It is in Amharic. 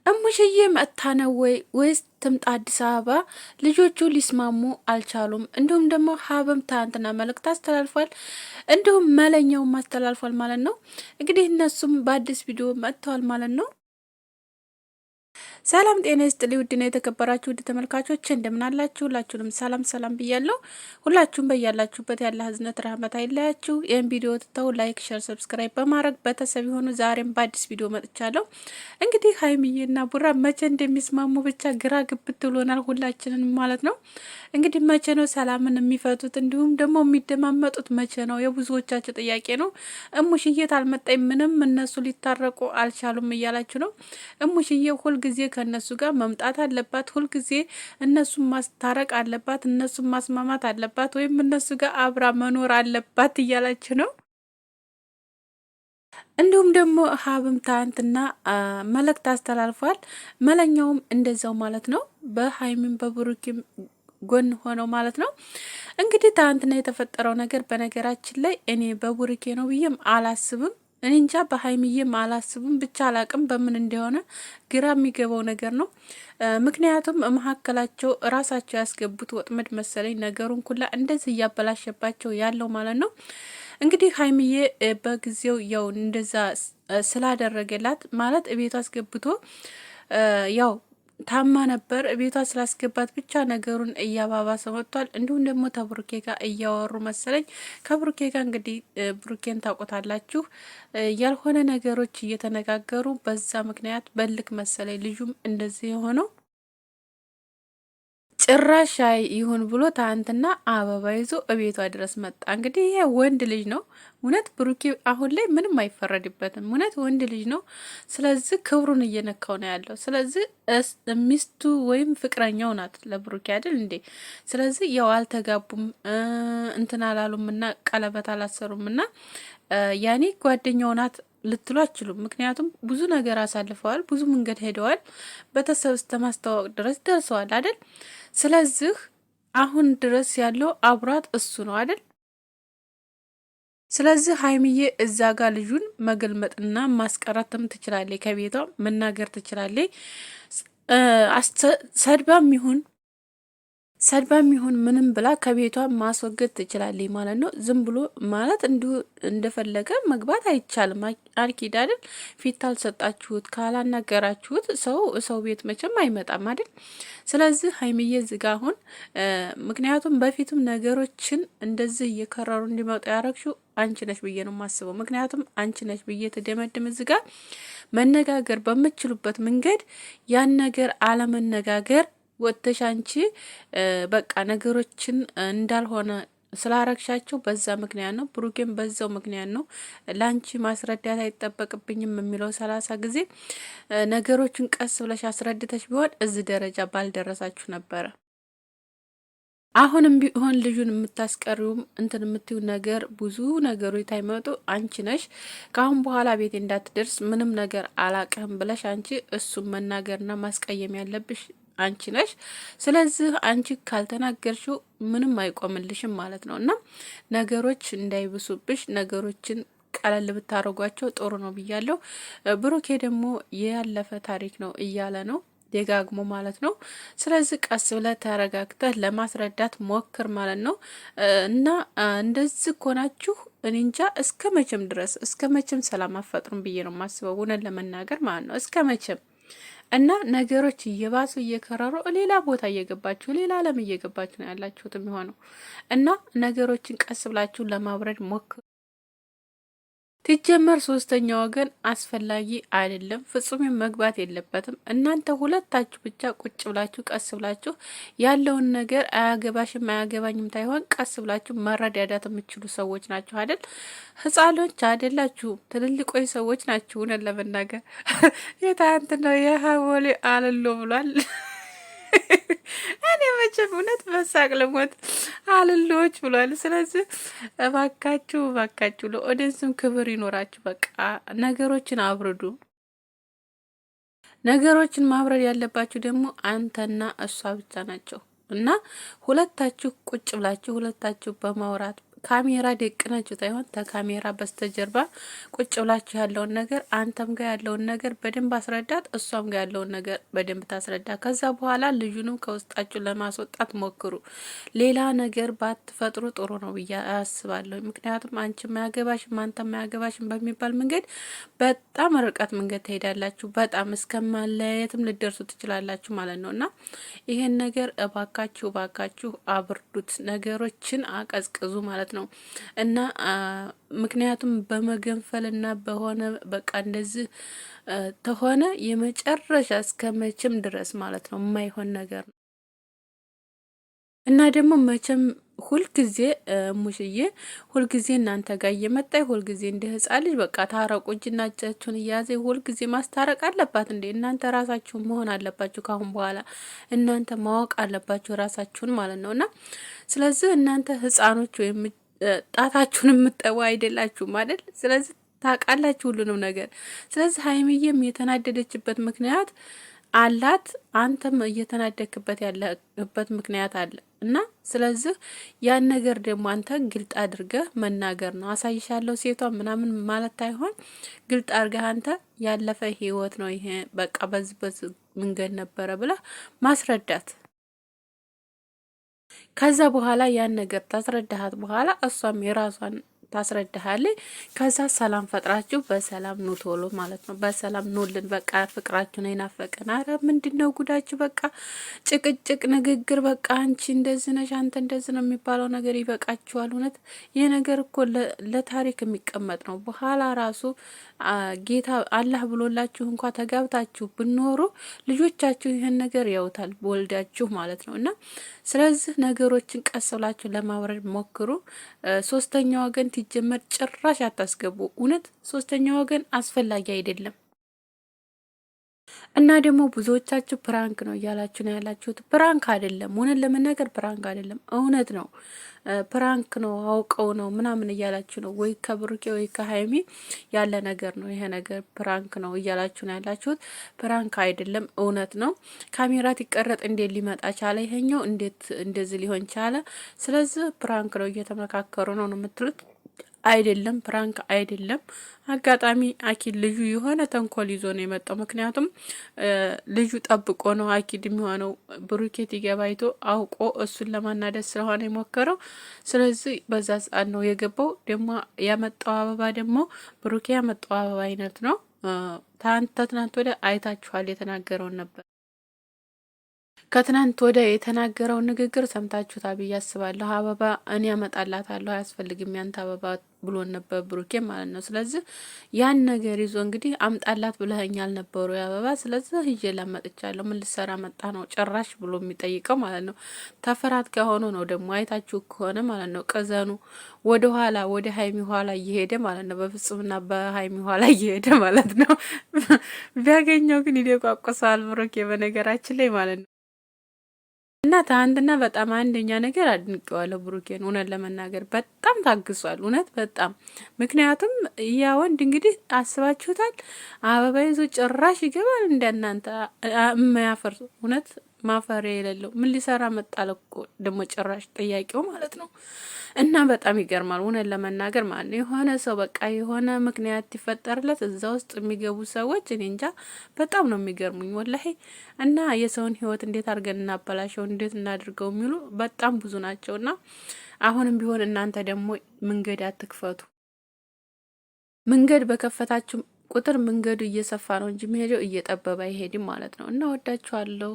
እሙሽዬ መጥታ ነው ወይስ ትምጣ አዲስ አበባ? ልጆቹ ሊስማሙ አልቻሉም። እንዲሁም ደግሞ ሀብም ትናንትና መልእክት አስተላልፏል፣ እንዲሁም መለኛውም አስተላልፏል ማለት ነው። እንግዲህ እነሱም በአዲስ ቪዲዮ መጥተዋል ማለት ነው። ሰላም ጤና ይስጥልኝ ውድና የተከበራችሁ ውድ ተመልካቾች እንደምን አላችሁ? ሁላችሁንም ሰላም ሰላም ብያለሁ። ሁላችሁም በያላችሁበት ያለ ህዝነት ረህመት አይለያችሁ። ይህን ቪዲዮ ትተው ላይክ፣ ሼር፣ ሰብስክራይብ በማድረግ ቤተሰብ የሆኑ ዛሬም በአዲስ ቪዲዮ መጥቻለሁ። እንግዲህ ሀይሚዬና ቡራ መቼ እንደሚስማሙ ብቻ ግራ ግብት ብሎናል ሁላችንን ማለት ነው። እንግዲህ መቼ ነው ሰላምን የሚፈቱት? እንዲሁም ደግሞ የሚደማመጡት መቼ ነው? የብዙዎቻችሁ ጥያቄ ነው። እሙሽዬ ታልመጣኝ ምንም እነሱ ሊታረቁ አልቻሉም እያላችሁ ነው። እሙሽዬ ሁልጊዜ ከእነሱ ጋር መምጣት አለባት፣ ሁልጊዜ እነሱን ማስታረቅ አለባት፣ እነሱን ማስማማት አለባት፣ ወይም እነሱ ጋር አብራ መኖር አለባት እያላችሁ ነው። እንዲሁም ደግሞ ሀብም ትናንትና መልእክት አስተላልፏል። መለኛውም እንደዛው ማለት ነው። በሀይሚም በብሩኪም ጎን ሆነው ማለት ነው። እንግዲህ ትናንትና የተፈጠረው ነገር በነገራችን ላይ እኔ በቡሩኬ ነው ብዬም አላስብም። እኔ እንጃ በሀይሚዬም አላስብም። ብቻ አላቅም በምን እንደሆነ ግራ የሚገባው ነገር ነው። ምክንያቱም መሀከላቸው ራሳቸው ያስገቡት ወጥመድ መሰለኝ ነገሩን ኩላ እንደዚህ እያበላሸባቸው ያለው ማለት ነው። እንግዲህ ሀይሚዬ በጊዜው ያው እንደዛ ስላደረገላት ማለት ቤቷ አስገብቶ ያው ታማ ነበር። ቤቷ ስላስገባት ብቻ ነገሩን እያባባሰ መጥቷል። እንዲሁም ደግሞ ተብሩኬ ጋር እያወሩ መሰለኝ። ከብሩኬ ጋር እንግዲህ ብሩኬን ታውቁታላችሁ፣ ያልሆነ ነገሮች እየተነጋገሩ በዛ ምክንያት በልክ መሰለኝ ልጁም እንደዚህ የሆነው ጭራሽ ይሁን ብሎ ትናንትና አበባ ይዞ እቤቷ ድረስ መጣ። እንግዲህ ይሄ ወንድ ልጅ ነው እውነት። ብሩኬ አሁን ላይ ምንም አይፈረድበትም እውነት ወንድ ልጅ ነው። ስለዚህ ክብሩን እየነካው ነው ያለው። ስለዚህ ሚስቱ ወይም ፍቅረኛው ናት ለብሩኬ አይደል እንዴ? ስለዚህ ያው አልተጋቡም እንትን አላሉም እና ቀለበት አላሰሩም እና ያኔ ጓደኛው ናት ልትሉ አችሉም። ምክንያቱም ብዙ ነገር አሳልፈዋል፣ ብዙ መንገድ ሄደዋል፣ ቤተሰብ እስከ ማስተዋወቅ ድረስ ደርሰዋል አይደል? ስለዚህ አሁን ድረስ ያለው አብሯት እሱ ነው አይደል? ስለዚህ ሀይሚዬ እዛ ጋር ልጁን መገልመጥና ማስቀረትም ትችላለች፣ ከቤቷ መናገር ትችላለች። ሰድባም ይሁን ሰድባም ይሁን ምንም ብላ ከቤቷ ማስወገድ ትችላለች ማለት ነው። ዝም ብሎ ማለት እንዲሁ እንደፈለገ መግባት አይቻልም። አልኪድ አይደል? ፊት አልሰጣችሁት ካላናገራችሁት ሰው ቤት መቼም አይመጣም አይደል? ስለዚህ ሀይሚዬ ዝጋ አሁን ምክንያቱም በፊትም ነገሮችን እንደዚህ እየከረሩ እንዲመጡ ያረግሽው አንቺ ነሽ ብዬ ነው የማስበው። ምክንያቱም አንቺ ነሽ ብዬ ተደመድም ዝጋ መነጋገር በምችሉበት መንገድ ያን ነገር አለመነጋገር ወጥተሽ አንቺ በቃ ነገሮችን እንዳልሆነ ስላረግሻቸው በዛ ምክንያት ነው። ብሩኬን በዛው ምክንያት ነው። ላንቺ ማስረዳት አይጠበቅብኝም የሚለው 30 ጊዜ ነገሮችን ቀስ ብለሽ አስረድተሽ ቢሆን እዚህ ደረጃ ባልደረሳችሁ ነበረ። አሁንም ቢሆን ልጁን የምታስቀሪውም እንትን የምትዩ ነገር ብዙ ነገሮች ታይመጡ አንቺ ነሽ። ከአሁን በኋላ ቤቴ እንዳትደርስ ምንም ነገር አላቅህም ብለሽ አንቺ እሱም መናገርና ማስቀየም ያለብሽ አንቺ ነሽ። ስለዚህ አንቺ ካልተናገርሽው ምንም አይቆምልሽም ማለት ነው እና ነገሮች እንዳይብሱብሽ ነገሮችን ቀለል ብታረጓቸው ጥሩ ነው ብያለሁ። ብሩኬ ደግሞ ያለፈ ታሪክ ነው እያለ ነው ደጋግሞ ማለት ነው። ስለዚህ ቀስ ብለህ ተረጋግተህ ለማስረዳት ሞክር ማለት ነው እና እንደዚህ ኮናችሁ እኔ እንጃ እስከ መቼም ድረስ እስከ መቼም ሰላም አፈጥሩም ብዬ ነው የማስበው እውነት ለመናገር ማለት ነው እስከ መቼም እና ነገሮች እየባሱ እየከረሩ ሌላ ቦታ እየገባችሁ ሌላ ዓለም እየገባችሁ ነው ያላችሁት የሚሆነው እና ነገሮችን ቀስ ብላችሁ ለማብረድ ሞክሩ። ሲጀመር ሶስተኛ ወገን አስፈላጊ አይደለም፣ ፍጹም መግባት የለበትም። እናንተ ሁለታችሁ ብቻ ቁጭ ብላችሁ ቀስ ብላችሁ ያለውን ነገር አያገባሽም አያገባኝም ታይሆን ቀስ ብላችሁ መረዳዳት የምችሉ ሰዎች ናችሁ አይደል? ህፃኖች አይደላችሁ፣ ትልልቆች ሰዎች ናችሁ። እውነት ለመናገር የታንት ነው የሀቦሌ አልሎ ብሏል። እኔ መቼም እውነት በሳቅ ልሞት አልሎች ብሏል። ስለዚህ እባካችሁ ለኦዲየንስም ክብር ይኖራችሁ። በቃ ነገሮችን አብርዱ። ነገሮችን ማብረድ ያለባችሁ ደግሞ አንተና እሷ ብቻ ናቸው እና ሁለታችሁ ቁጭ ብላችሁ ሁለታችሁ በማውራት ካሜራ ደቅናችሁ ሳይሆን ከካሜራ በስተጀርባ ቁጭ ብላችሁ ያለውን ነገር አንተም ጋር ያለውን ነገር በደንብ አስረዳት፣ እሷም ጋር ያለውን ነገር በደንብ ታስረዳ። ከዛ በኋላ ልጁንም ከውስጣችሁ ለማስወጣት ሞክሩ። ሌላ ነገር ባትፈጥሩ ጥሩ ነው ብዬ አስባለሁ። ምክንያቱም አንቺ ማያገባሽም አንተ ማያገባሽም በሚባል መንገድ በጣም ርቀት መንገድ ትሄዳላችሁ። በጣም እስከማለያየትም ልደርሱ ትችላላችሁ ማለት ነው። እና ይሄን ነገር እባካችሁ አብርዱት፣ ነገሮችን አቀዝቅዙ ማለት ነው እና ምክንያቱም በመገንፈልና በሆነ በቃ እንደዚህ ተሆነ የመጨረሻ እስከ መቼም ድረስ ማለት ነው የማይሆን ነገር ነው እና ደግሞ መቼም ሁልጊዜ ሙሽዬ ሁልጊዜ እናንተ ጋር እየመጣይ ሁልጊዜ እንደ ህፃን ልጅ በቃ ታረቁ እጅና እጃችሁን እያያዘ ሁልጊዜ ማስታረቅ አለባት እንዴ? እናንተ ራሳችሁን መሆን አለባችሁ። ካሁን በኋላ እናንተ ማወቅ አለባችሁ ራሳችሁን ማለት ነው እና ስለዚህ እናንተ ህፃኖች ወይም ጣታችሁን የምጠዋ አይደላችሁም አይደል? ስለዚህ ታውቃላችሁ ሁሉንም ነገር። ስለዚህ ሀይሚዬም የተናደደችበት ምክንያት አላት፣ አንተም እየተናደክበት ያለበት ምክንያት አለ እና ስለዚህ ያን ነገር ደግሞ አንተ ግልጥ አድርገህ መናገር ነው። አሳይሻለሁ ሴቷ ምናምን ማለት አይሆን፣ ግልጥ አድርገህ አንተ ያለፈ ህይወት ነው ይሄ በቃ በዚህ መንገድ ነበረ ብለህ ማስረዳት። ከዛ በኋላ ያን ነገር ታስረዳሃት በኋላ እሷም የራሷን ታስረዳሃለች። ከዛ ሰላም ፈጥራችሁ በሰላም ኑ ቶሎ ማለት ነው። በሰላም ኑልን በቃ ፍቅራችሁን አይናፈቀን። አረ ምንድነው ጉዳችሁ? በቃ ጭቅጭቅ፣ ንግግር በቃ አንቺ እንደዚህ ነሽ አንተ እንደዚህ ነው የሚባለው ነገር ይበቃችኋል። እውነት ይሄ ነገር እኮ ለታሪክ የሚቀመጥ ነው። በኋላ ራሱ ጌታ አላህ ብሎላችሁ እንኳ ተጋብታችሁ ብኖሩ ልጆቻችሁ ይህን ነገር ያውታል ወልዳችሁ ማለት ነው እና ስለዚህ ነገሮችን ቀስ ብላችሁ ለማውረድ ሞክሩ። ሶስተኛ ወገን ሲጀመር ጭራሽ አታስገቡ። እውነት ሶስተኛ ወገን አስፈላጊ አይደለም። እና ደግሞ ብዙዎቻችሁ ፕራንክ ነው እያላችሁ ነው ያላችሁት። ፕራንክ አይደለም፣ እውነት ለመናገር ፕራንክ አይደለም፣ እውነት ነው። ፕራንክ ነው አውቀው ነው ምናምን እያላችሁ ነው። ወይ ከብሩኬ ወይ ከሀይሚ ያለ ነገር ነው ይሄ ነገር ፕራንክ ነው እያላችሁ ነው ያላችሁት። ፕራንክ አይደለም፣ እውነት ነው። ካሜራ ሲቀረጥ እንዴት ሊመጣ ቻለ? ይሄኛው እንዴት እንደዚህ ሊሆን ቻለ? ስለዚህ ፕራንክ ነው እየተመካከሩ ነው ነው የምትሉት። አይደለም ፕራንክ አይደለም። አጋጣሚ አኪድ ልጁ የሆነ ተንኮል ይዞ ነው የመጣው። ምክንያቱም ልጁ ጠብቆ ነው አኪድ የሚሆነው ብሩኬት ይገባይቶ አውቆ እሱን ለማናደስ ስለሆነ የሞከረው። ስለዚህ በዛ ሰዓት ነው የገባው። ደግሞ ያመጣው አበባ ደግሞ ብሩኬ ያመጣው አበባ አይነት ነው። ትናንት ወደ አይታችኋል የተናገረውን ነበር። ከትናንት ወደ የተናገረው ንግግር ሰምታችሁታል ብዬ አስባለሁ። አበባ እኔ ያመጣላታለሁ አያስፈልግም ያንተ አበባ ብሎ ነበር ብሩኬ ማለት ነው። ስለዚህ ያን ነገር ይዞ እንግዲህ አምጣላት ብለኸኛል ነበሩ የአበባ ስለዚህ ይዤ ላመጥቻለሁ ምን ልሰራ መጣ ነው ጭራሽ ብሎ የሚጠይቀው ማለት ነው። ተፈራት ጋር ሆኖ ነው ደግሞ አይታችሁ ከሆነ ማለት ነው። ቀዘኑ ወደ ኋላ ወደ ሀይሚ ኋላ እየሄደ ማለት ነው። በፍጹምና በሀይሚ ኋላ እየሄደ ማለት ነው። ቢያገኘው ግን ይደቋቁሳል ብሩኬ በነገራችን ላይ ማለት ነው። እና ትናንትና በጣም አንደኛ ነገር አድንቀዋለሁ ብሩኬን። እውነት ለመናገር በጣም ታግሷል። እውነት በጣም ምክንያቱም ያ ወንድ እንግዲህ አስባችሁታል፣ አበባ ይዞ ጭራሽ ይገባል እንደናንተ የማያፈር እውነት ማፈሪያ የሌለው ምን ሊሰራ መጣለ እኮ ደግሞ ጭራሽ ጥያቄው ማለት ነው። እና በጣም ይገርማል እውነት ለመናገር ማለት ነው። የሆነ ሰው በቃ የሆነ ምክንያት ይፈጠርለት እዛ ውስጥ የሚገቡ ሰዎች እኔ እንጃ በጣም ነው የሚገርሙኝ ወላሂ። እና የሰውን ህይወት እንዴት አድርገን እናበላሸው እንዴት እናድርገው የሚሉ በጣም ብዙ ናቸው። እና አሁንም ቢሆን እናንተ ደግሞ መንገድ አትክፈቱ። መንገድ በከፈታችሁ ቁጥር መንገዱ እየሰፋ ነው እንጂ የሚሄደው እየጠበበ አይሄድም ማለት ነው። እና ወዳችኋለሁ።